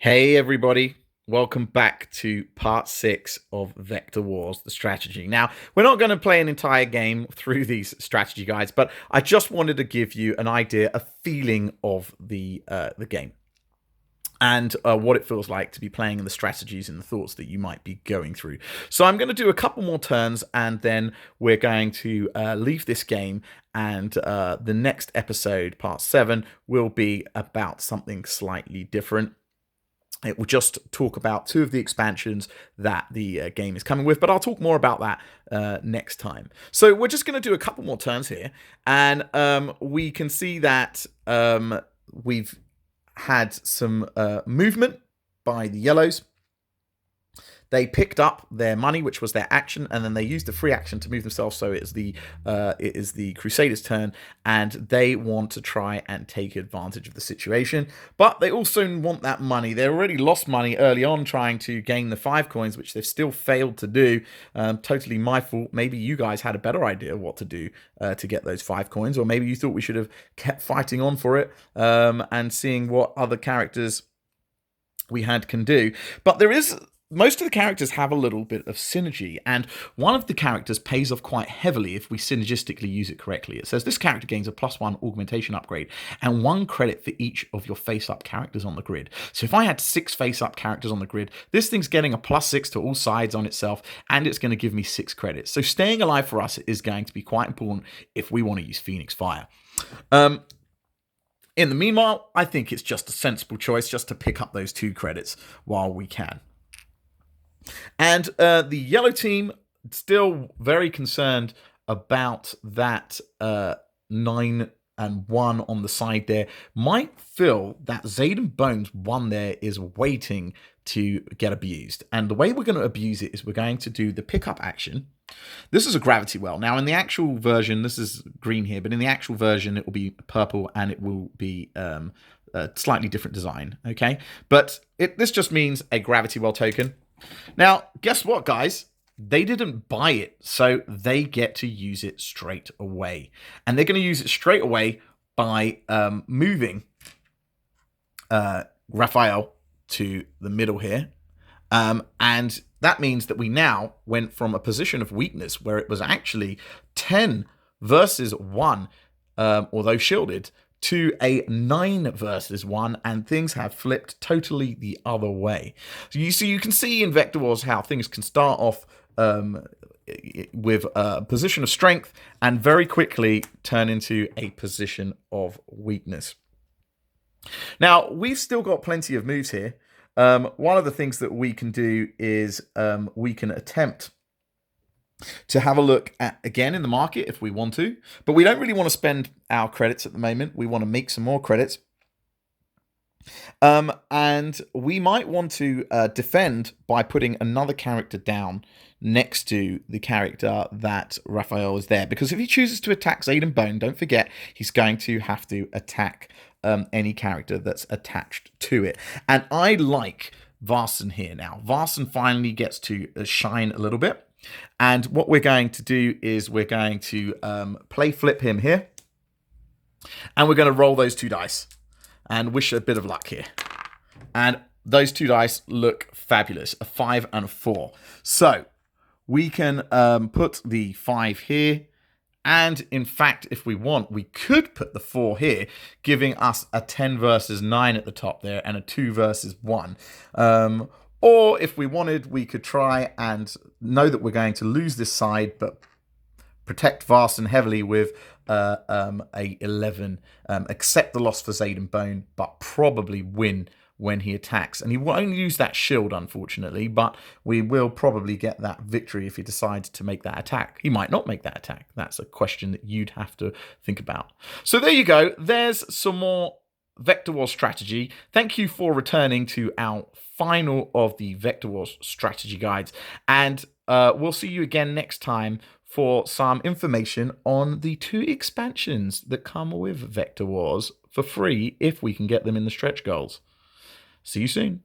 Hey everybody, welcome back to part 6 of Vector Wars, the strategy. Now, we're not going to play an entire game through these strategy guides, but I just wanted to give you an idea, a feeling of the game. And what it feels like to be playing and the strategies and the thoughts that you might be going through. So I'm going to do a couple more turns, and then we're going to leave this game, and the next episode, part 7, will be about something slightly different. It will just talk about 2 of the expansions that the game is coming with, but I'll talk more about that next time. So we're just going to do a couple more turns here, and we can see that we've had some movement by the yellows. They picked up their money, which was their action, and then they used the free action to move themselves. So it is the Crusaders' turn, and they want to try and take advantage of the situation. But they also want that money. They already lost money early on trying to gain the 5 coins, which they've still failed to do. Totally my fault. Maybe you guys had a better idea what to do to get those 5 coins, or maybe you thought we should have kept fighting on for it and seeing what other characters we had can do. But there is... most of the characters have a little bit of synergy, and one of the characters pays off quite heavily if we synergistically use it correctly. It says this character gains a +1 augmentation upgrade and 1 credit for each of your face-up characters on the grid. So if I had 6 face-up characters on the grid, this thing's getting a +6 to all sides on itself, and it's going to give me 6 credits. So staying alive for us is going to be quite important if we want to use Phoenix Fire. In the meanwhile, I think it's just a sensible choice just to pick up those 2 credits while we can. And the yellow team still very concerned about that 9 and 1 on the side there. Might feel that Zayden Bones 1 there is waiting to get abused. And the way we're going to abuse it is we're going to do the pickup action. This is a gravity well. Now in the actual version, this is green here, but in the actual version it will be purple, and it will be a slightly different design, okay? But this just means a gravity well token. Now, guess what, guys? They didn't buy it, so they get to use it straight away. And they're going to use it straight away by moving Raphael to the middle here. And that means that we now went from a position of weakness where it was actually 10 versus 1, although shielded, to a 9 versus 1, and things have flipped totally the other way. So you can see in Vector Wars how things can start off with a position of strength and very quickly turn into a position of weakness. Now, we've still got plenty of moves here. One of the things that we can do is we can attempt to have a look at again in the market if we want to, but we don't really want to spend our credits at the moment. We want to make some more credits. And we might want to defend by putting another character down next to the character that Raphael is there. Because if he chooses to attack Zayden Bone, don't forget, he's going to have to attack any character that's attached to it. And I like Varson here now. Varson finally gets to shine a little bit. And what we're going to do is we're going to play flip him here. And we're going to roll those 2 dice and wish a bit of luck here. And those 2 dice look fabulous, a 5 and a 4. So we can put the 5 here. And in fact, if we want, we could put the 4 here, giving us a 10 versus 9 at the top there and a 2 versus 1. Or if we wanted, we could try and know that we're going to lose this side, but protect Varson heavily with a 11. Accept the loss for Zayden Bone, but probably win when he attacks. And he won't use that shield, unfortunately, but we will probably get that victory if he decides to make that attack. He might not make that attack. That's a question that you'd have to think about. So there you go. There's some more Vector Wars strategy. Thank you for returning to our final of the Vector Wars strategy guides, and we'll see you again next time for some information on the 2 expansions that come with Vector Wars for free if we can get them in the stretch goals. See you soon.